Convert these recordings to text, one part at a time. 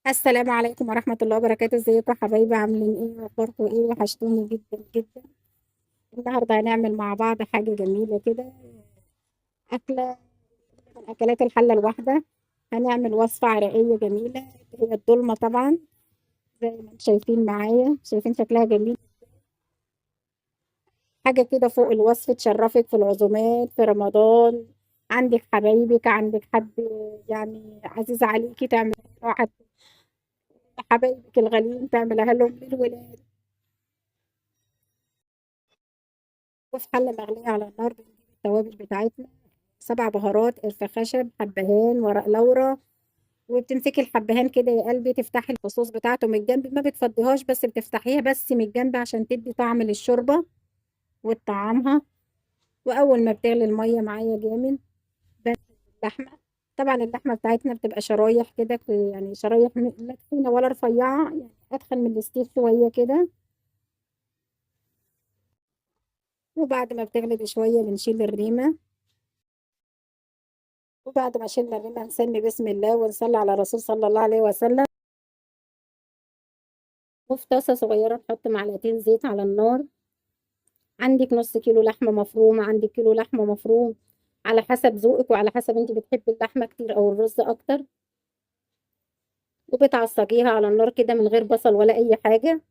السلام عليكم ورحمة الله وبركاته، ازيكم يا حبايبي؟ عاملين ايه واخباركم ايه؟ وحشتوني جدا جدا. النهارده هنعمل مع بعض حاجة جميلة كده، أكلة من أكلات الحلة الواحدة. هنعمل وصفة عراقية جميلة، هي الدولمة طبعا. زي ما انتم شايفين معايا، شايفين شكلها جميل. حاجة كده فوق الوصف تشرفك في العزومات في رمضان. عندك حبايبك، عندك حد يعني عزيز عليكي، تعمل واحد حبايبك الغاليين تعملها لهم للولاد. وفي حلة مغلية على النار بنجيب التوابل بتاعتنا: 7 بهارات، قرفة خشب، حبهان، ورق لورا. وبتمسكي الحبهان كده يا قلبي، تفتحي الفصوص بتاعته من الجنب، ما بتفضيهاش بس بتفتحيها بس من الجنب عشان تدي طعم للشوربة وتطعمها. وأول ما بتغلي المية معايا جامد، بنزل اللحمة. طبعا اللحمة بتاعتنا بتبقى شرايح كده، يعني شرايح لا تخينة ولا رفيعة، يعني أتخن من الستيك شوية كده. وبعد ما بتغلي بشوية بنشيل الريمة. وبعد ما شلنا الرمة نسمي بسم الله ونصلي على الرسول صلى الله عليه وسلم. وفي طاسة صغيرة نحط معلقتين زيت على النار. عندك نص كيلو لحمة مفرومة، عندك كيلو لحمة مفروم، على حسب ذوقك وعلى حسب انت بتحبي اللحمة كتير او الرز اكتر. وبتعصجيها على النار كده من غير بصل ولا اي حاجة.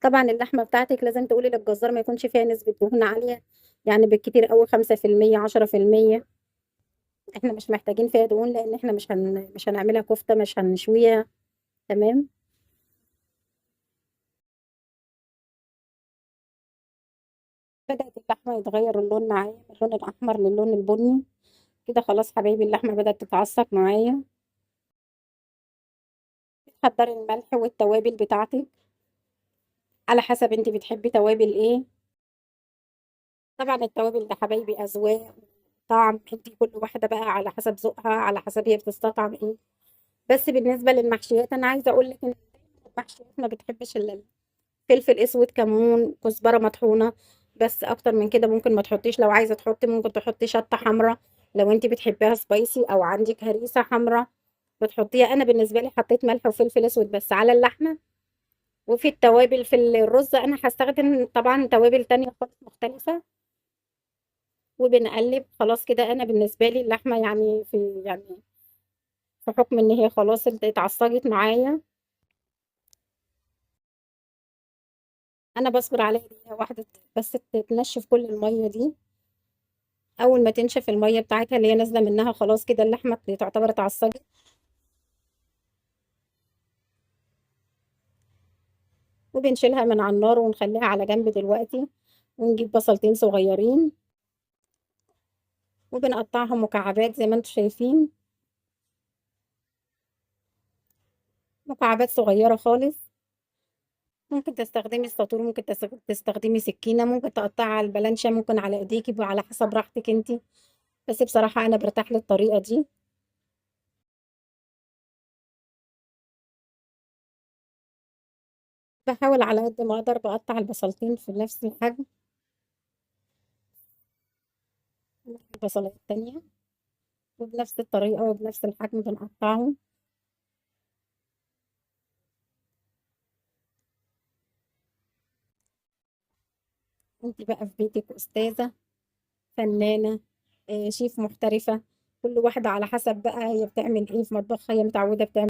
طبعا اللحمة بتاعتك لازم تقولي للجزار ما يكونش فيها نسبة دهون عالية، يعني بالكتير قوي 5%، 10%. احنا مش محتاجين فيها دهون لان احنا مش هنعملها كفتة، مش هنشويها. تمام. بدأت اللحمة يتغير اللون معايا من اللون الأحمر للون البني. كده خلاص حبايبي، اللحمة بدأت تتعصق معايا. تحضري الملح والتوابل بتاعتك على حسب انت بتحبي توابل ايه. طبعا التوابل ده حبايبي أذواق. طعم انت كل واحدة بقى على حسب ذوقها، على حسب هي بتستطعم ايه. بس بالنسبة للمحشيات أنا عايزة أقول لك إن المحشيات ما بتحبش إلا فلفل اسود، كمون، كزبره مطحونه. بس اكتر من كده ممكن ما تحطيش. لو عايزه تحطي ممكن تحطي شطه حمراء، لو انت بتحبيها سبايسي، او عندك هريسه حمراء بتحطيها. انا بالنسبه لي حطيت ملح وفلفل اسود بس على اللحمه. وفي التوابل في الرز انا هستخدم طبعا توابل تانية خالص مختلفه. وبنقلب خلاص كده. انا بالنسبه لي اللحمه يعني في حكم ان هي خلاص اتعصجت معايا، انا بصبر عليها دقيقه واحده بس تتنشف كل الميه دي. اول ما تنشف الميه بتاعتها اللي هي نازله منها، خلاص كده اللحمه تعتبر اتعصجت. وبنشيلها من على النار ونخليها على جنب دلوقتي. ونجيب بصلتين صغيرين وبنقطعهم مكعبات زي ما انتم شايفين، مكعبات صغيره خالص. ممكن تستخدمي الساطور، ممكن تستخدمي سكينه، ممكن تقطعي على البلانشه، ممكن على ايديكي على حسب راحتك انت. بس بصراحه انا برتاح للطريقه دي. بحاول على قد ما اقدر بقطع البصلتين في نفس الحجم. البصلات التانية وبنفس الطريقه وبنفس الحجم بنقطعهم. انت بقى في بيتك استاذه، فنانة، شيف محترفة. كل واحدة على حسب بقى هي بتعمل ايه في مطبخها، هي متعودة بتعمل،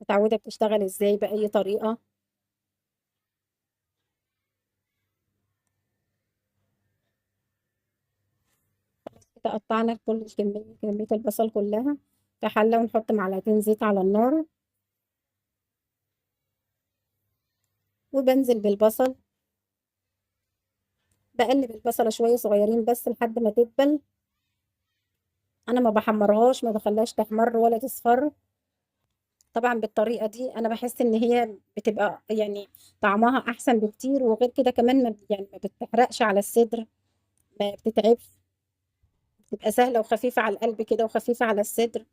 متعودة بتشتغل ازاي بأي طريقة. كده قطعنا كل كمية البصل كلها في حلة، ونحط معلقتين زيت على النار. وبنزل بالبصل، بقلب البصلة شوية صغيرين بس لحد ما تدبل. انا ما بحمرهاش، ما بخليهاش تحمر ولا تصفر. طبعا بالطريقة دي انا بحس ان هي بتبقى يعني طعمها احسن بكتير. وغير كده كمان ما يعني ما بتحرقش على الصدر، ما بتتعبش، تبقى سهلة وخفيفة على القلب كده وخفيفة على الصدر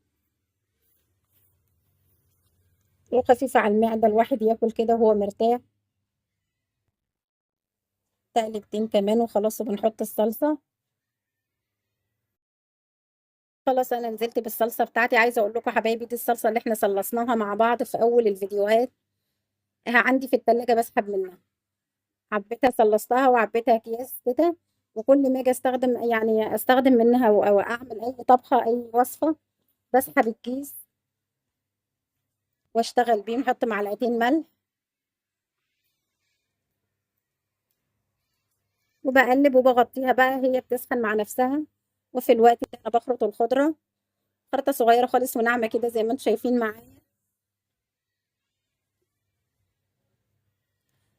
وخفيفة على المعدة، الواحد ياكل كده وهو مرتاح. تقلبتين كمان وخلاص وبنحط الصلصة. خلاص انا نزلت بالصلصه بتاعتي. عايزه اقول لكم حبايبي، دي الصلصه اللي احنا صلصناها مع بعض في اول الفيديوهات. عندي في التلاجة بسحب منها. عبيتها صلصتها وعبيتها اكياس كده. وكل ما اجي استخدم، يعني استخدم منها او اعمل اي طبخه اي وصفه، بسحب الكيس واشتغل بيه. نحط معلقتين ملح وبقلب وبغطيها بقى، هي بتسخن مع نفسها. وفي الوقت ده انا بخرط الخضره، خرطه صغيره خالص وناعمه كده زي ما انتم شايفين معايا.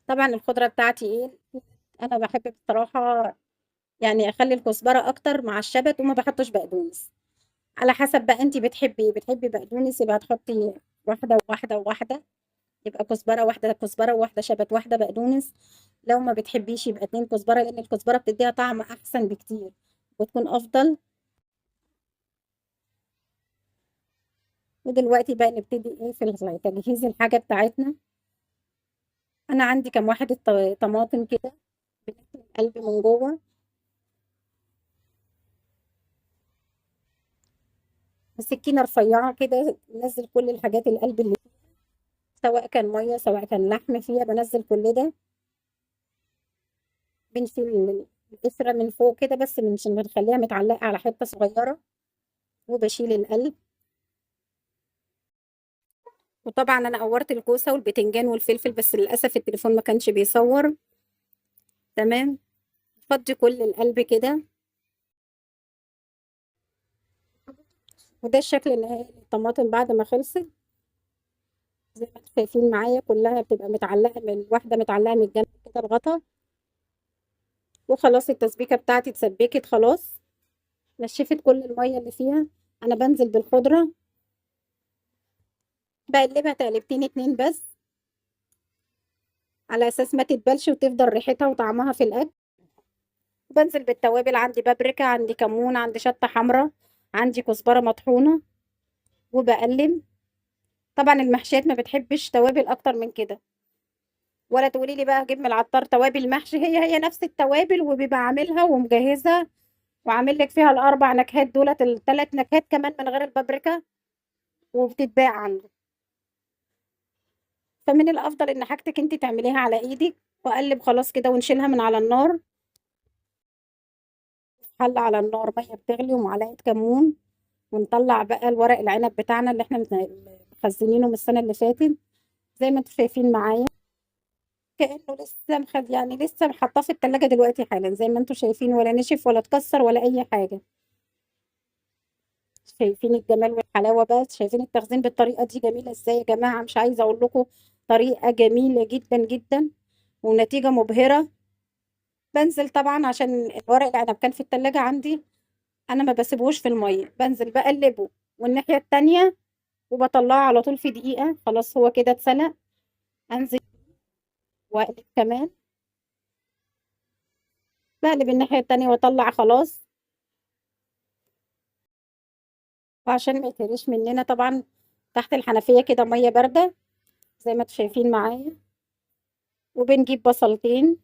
طبعا الخضره بتاعتي ايه، انا بحب بصراحه يعني اخلي الكزبره اكتر مع الشبت، وما بحطش بقدونس. على حسب بقى انت بتحبي إيه. بتحبي بقدونس يبقى تحطي واحده وواحده وواحده، يبقى كزبره واحده، كزبره وواحده شبت، واحده بقدونس. لو ما بتحبيش يبقى اتنين كزبره، لان الكزبره بتديها طعم احسن بكتير وتكون افضل. ودلوقتي بقى نبتدي ايه في تجهيز الحاجه بتاعتنا. انا عندي كام واحده طماطم كده، بناكل القلب من جوه. السكينه رفيعه كده، ننزل كل الحاجات القلب اللي فيها، سواء كان ميه سواء كان لحم فيها، بنزل كل ده. بنشيل القشره من فوق كده بس، مش بنخليها متعلقه على حته صغيره. وبشيل القلب. وطبعا انا قورت الكوسه والبتنجان والفلفل، بس للاسف التليفون ما كانش بيصور. تمام. فضي كل القلب كده. وده الشكل النهائي للطماطم بعد ما خلصت. زي ما انتم شايفين معايا كلها بتبقى متعلقه، من واحده متعلقه من الجنب كده الغطا. وخلاص التسبيكه بتاعتي اتسبكت خلاص، نشفت كل الميه اللي فيها. انا بنزل بالخضره، بقلبها تقلبتين اتنين بس، على اساس ما تتبلش وتفضل ريحتها وطعمها في الاكل. بنزل بالتوابل، عندي بابريكا، عندي كمون، عندي شطه حمراء، عندي كزبره مطحونه. وبقلب. طبعا المحشيات ما بتحبش توابل اكتر من كده. ولا تقولي لي بقى اجيب من العطار توابل محشي، هي نفس التوابل وبيبقى عاملها ومجهزها. وعامل لك فيها الاربع نكهات دولت، الثلاث نكهات كمان من غير البابريكا، وبتتباع عنده. فمن الافضل ان حاجتك انت تعمليها على ايدك. واقلب خلاص كده ونشيلها من على النار. حل على النار ميه بتغلي ومعلقه كمون. ونطلع بقى الورق العنب بتاعنا اللي احنا مخزنينه من السنه اللي فاتت، زي ما انتم شايفين معايا. كأنه لسه يعني لسه محطاه في التلاجة دلوقتي حالا، زي ما انتم شايفين، ولا نشف ولا اتكسر ولا اي حاجه. شايفين الجمال والحلاوه بقى، شايفين التخزين بالطريقه دي جميله ازاي يا جماعه، مش عايزه اقول لكم. طريقه جميله جدا جدا ونتيجه مبهره. بنزل طبعا عشان الورق العنب كان في التلاجة عندي، انا ما بسيبهوش في الميه، بنزل بقلبه والناحيه التانية، وبطلعه على طول في دقيقه. خلاص هو كده اتسلق. انزل واقلب كمان، بقلب الناحيه التانية واطلع خلاص. وعشان ما يتهريش مننا طبعا، تحت الحنفيه كده ميه بارده زي ما انتم شايفين معايا. وبنجيب بصلتين،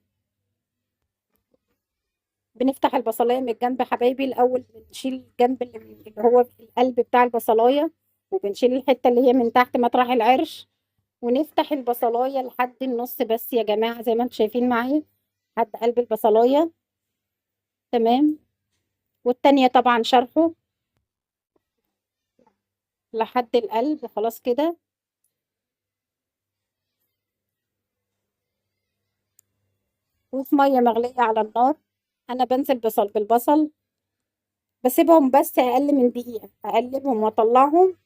بنفتح البصلايه من الجنب حبايبي الاول، بنشيل الجنب اللي هو القلب بتاع البصلايه، وبنشيل الحته اللي هي من تحت مطرح العرش. ونفتح البصلايه لحد النص بس يا جماعه، زي ما انتم شايفين معايا، لحد قلب البصلايه. تمام. والتانية طبعا شرحه لحد القلب خلاص كده. وفي ميه مغليه على النار، انا بنزل بالبصل، بسيبهم بس اقل من دقيقه، اقلبهم واطلعهم.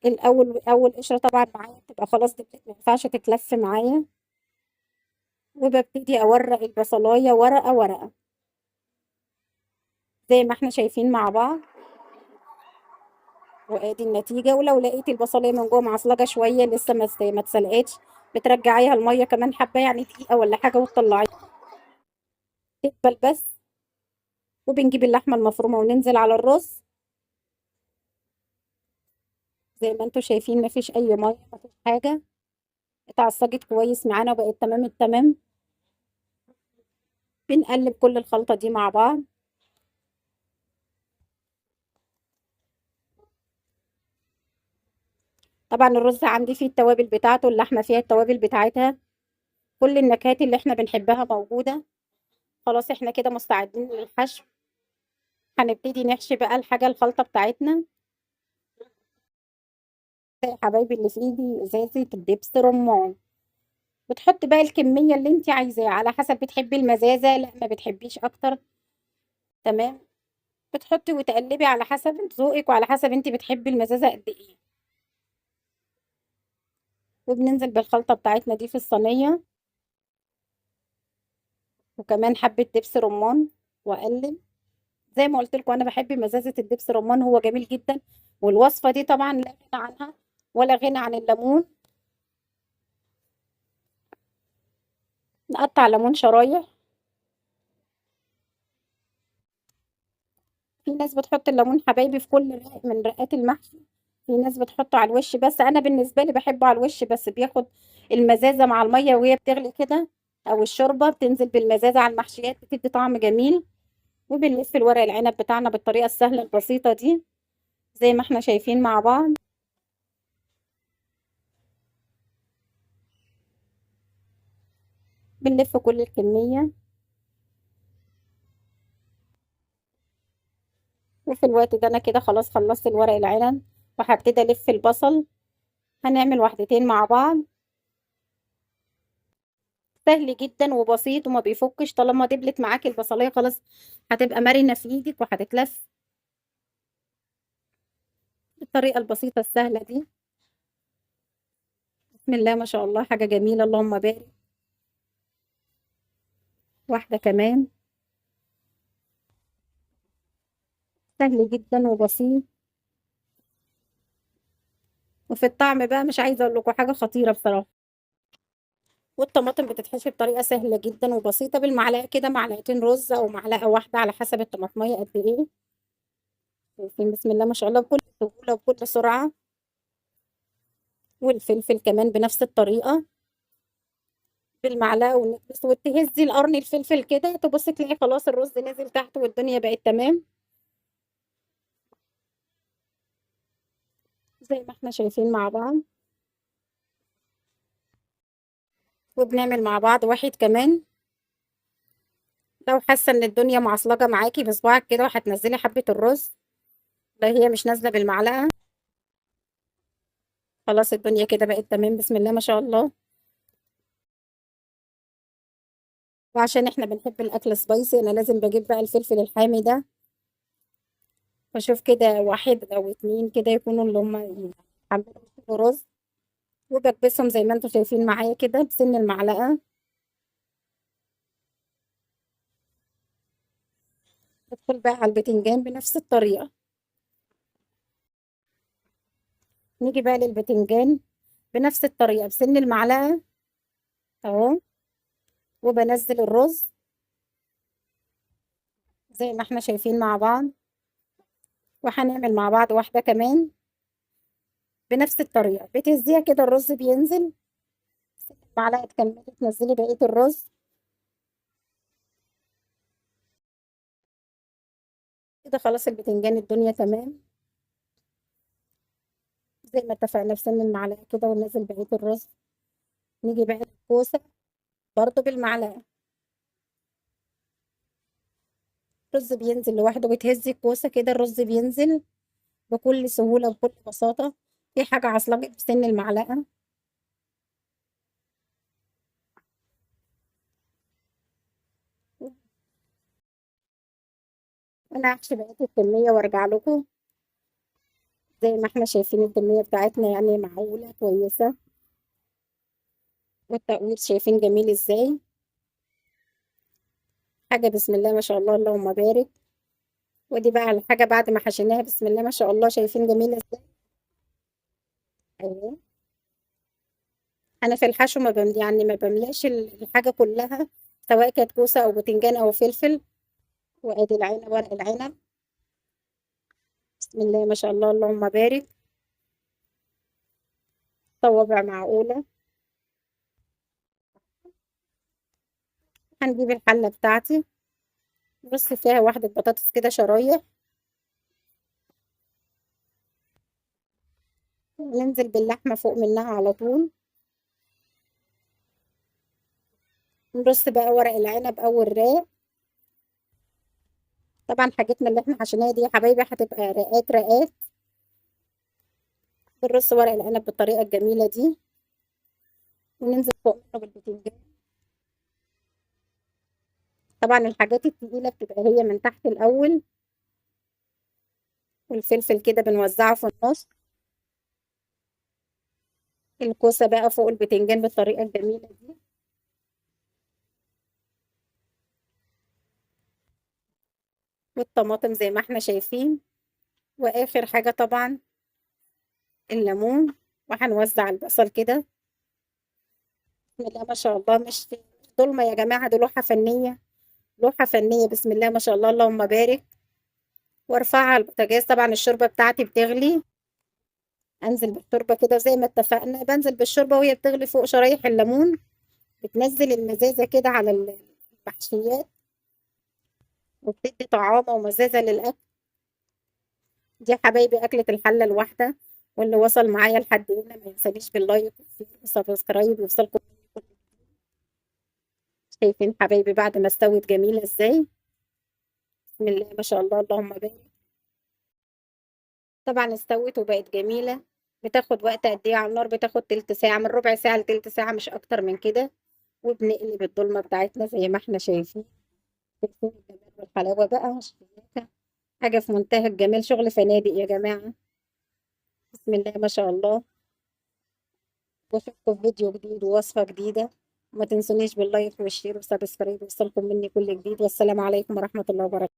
الاول اول قشره طبعا معايا بتبقى خلاص دبلت، ما ينفعش تتلف معايا. وببتدي اورق البصلايه ورقه ورقه زي ما احنا شايفين مع بعض. وادي النتيجه. ولو لقيتي البصلايه من جوه معصلجه شويه لسه ما اتسلقتش، بترجعيها الميه كمان حبه، يعني دقيقه ولا حاجه، وتطلعيها تدبل بس. وبنجيب اللحمه المفرومه وننزل على الرز. زي ما انتم شايفين مفيش اي ميه، مفيش حاجه، اتعصجت كويس معانا وبقت تمام التمام. بنقلب كل الخلطه دي مع بعض. طبعا الرز عندي فيه التوابل بتاعته، اللحمة فيها التوابل بتاعتها، كل النكهات اللي احنا بنحبها موجودة. خلاص احنا كده مستعدين للحشو. هنبتدي نحشي بقى الحاجة الخلطة بتاعتنا. يا حبايبي اللي في ايدي ازازة الدبس رمان. بتحط بقى الكمية اللي انت عايزاها على حسب، بتحبي المزازة لا ما بتحبيش اكتر. تمام. بتحطي وتقلبي على حسب ذوقك وعلى حسب انت بتحبي المزازة قد ايه. وبننزل بالخلطة بتاعتنا دي في الصينية، وكمان حبة دبس رمان، واقلب. زي ما قلت لكم انا بحب مزازة الدبس رمان، هو جميل جدا. والوصفة دي طبعا لا غنى عنها ولا غنى عن الليمون. نقطع ليمون شرايح. في ناس بتحط الليمون حبايبي في كل رق من رقات المحشي. في ناس بتحطه على الوش بس، انا بالنسبه لي بحبه على الوش بس، بياخد المزازه مع الميه وهي بتغلي كده، او الشوربه بتنزل بالمزازه على المحشيات بتدي طعم جميل. وبنلف الورق العنب بتاعنا بالطريقه السهله البسيطه دي زي ما احنا شايفين مع بعض. بنلف كل الكميه. وفي الوقت ده انا كده خلاص خلصت الورق العنب، وهبتدي الف البصل. هنعمل واحدتين مع بعض. سهل جدا وبسيط وما بيفكش، طالما دبلت معاكي البصليه خلاص هتبقى مرنه في ايدك وهتتلف بالطريقه البسيطه السهله دي. بسم الله ما شاء الله، حاجه جميله اللهم بارك. واحده كمان. سهل جدا وبسيط. وفي الطعم بقى مش عايزه اقول لكم حاجه خطيره بصراحه. والطماطم بتتحشي بطريقه سهله جدا وبسيطه، بالمعلقه كده، معلقتين رز او معلقه واحده على حسب الطماطميه قد ايه. شايفين بسم الله ما شاء الله بكل سهوله وبكل سرعه. والفلفل كمان بنفس الطريقه، بالمعلقه ونكبس وتهزي القرن الفلفل كده، تبصي تلاقي خلاص الرز نزل تحت والدنيا بقت تمام زي ما احنا شايفين مع بعض. وبنعمل مع بعض واحد كمان. لو حاسه ان الدنيا معصلجه معاكي بصباعك كده وهتنزلي حبه الرز، لو هي مش نازله بالمعلقه، خلاص الدنيا كده بقت تمام بسم الله ما شاء الله. وعشان احنا بنحب الاكل سبايسي انا لازم بجيب بقى الفلفل الحامي ده. بشوف كده واحد او اتنين كده يكونوا اللي هم يعملوا رز. وبكبسهم زي ما انتم شايفين معايا كده بسن المعلقه. ندخل بقى على البتنجان بنفس الطريقه. نيجي بقى للبتنجان بنفس الطريقه بسن المعلقه اهو. وبنزل الرز زي ما احنا شايفين مع بعض. وهنعمل مع بعض واحده كمان بنفس الطريقه، بتهزيها كده الرز بينزل. معلقه كملي تنزلي بقيه الرز. كده خلاص البتنجان الدنيا تمام. زي ما اتفقنا في سن المعلقه كده وننزل بقيه الرز. نيجي بقى الكوسه برضو بالمعلقه. الرز بينزل لوحده، بتهزي الكوسه كده الرز بينزل بكل سهوله وبكل بساطه. في حاجه عصلجت بسن المعلقه. انا هحشي بقيه الكميه وارجع لكم. زي ما احنا شايفين الكميه بتاعتنا يعني معقوله كويسه. والتقوير شايفين جميل ازاي. حاجه بسم الله ما شاء الله اللهم بارك. ودي بقى الحاجه بعد ما حشيناها بسم الله ما شاء الله شايفين جميله ازاي. ايوه. انا في الحشو يعني ما بملاش الحاجه كلها، سواء كانت كوسه او بتنجان او فلفل. وادي العنب، ورق العنب. بسم الله ما شاء الله اللهم بارك. صوابع معقوله. هنجيب الحله بتاعتي. بص فيها واحده بطاطس كده شرايح. ننزل باللحمة فوق منها على طول. نرص بقى ورق العنب أو الراق. طبعا حاجتنا اللي احنا عشانها دي يا حبايبي هتبقى رقات رقات. بنرص ورق العنب بالطريقة الجميلة دي، وننزل فوق منه بالبتنجان. طبعا الحاجات التقيلة بتبقى هي من تحت الأول، والفلفل كده بنوزعه في النص. الكوسة بقى فوق البتنجان بالطريقة الجميلة دي. والطماطم زي ما احنا شايفين. وآخر حاجة طبعا الليمون. وهنوزع البصل كده. بسم الله ما شاء الله، مش ظلمة يا جماعة، دي لوحة فنية. لوحة فنية، بسم الله ما شاء الله، اللهم بارك. وارفعها على البوتاجاز. طبعا الشوربة بتاعتي بتغلي. انزل بالشوربة كده زي ما اتفقنا، بنزل بالشوربة وهي بتغلي فوق شرايح الليمون. بتنزل المزازة كده على المحشيات، وبتدي طعامة ومزازة للأكل. دي يا حبايبي أكلة الحلة الواحدة. واللي وصل معايا لحد هنا ما ينسانيش باللايك والسبسكرايب يوصلكم. شايفين حبايبي بعد ما استوت جميلة ازاي؟ بسم الله ما شاء الله، اللهم بارك. طبعا استوت وبقت جميلة. بتاخد وقت قد ايه على النار؟ بتاخد تلت ساعة، من ربع ساعة لتلت ساعة، مش أكتر من كده. وبنقلب الضلمة بتاعتنا زي ما احنا شايفين. شايفين الجمال والحلاوة بقى، مش حاجة في منتهى الجمال، شغل فنادق يا جماعة. بسم الله ما شاء الله. واشوفكم في فيديو جديد ووصفة جديدة. وما تنسونيش باللايك والشير والسبسكرايب يوصلكم مني كل جديد. والسلام عليكم ورحمة الله وبركاته.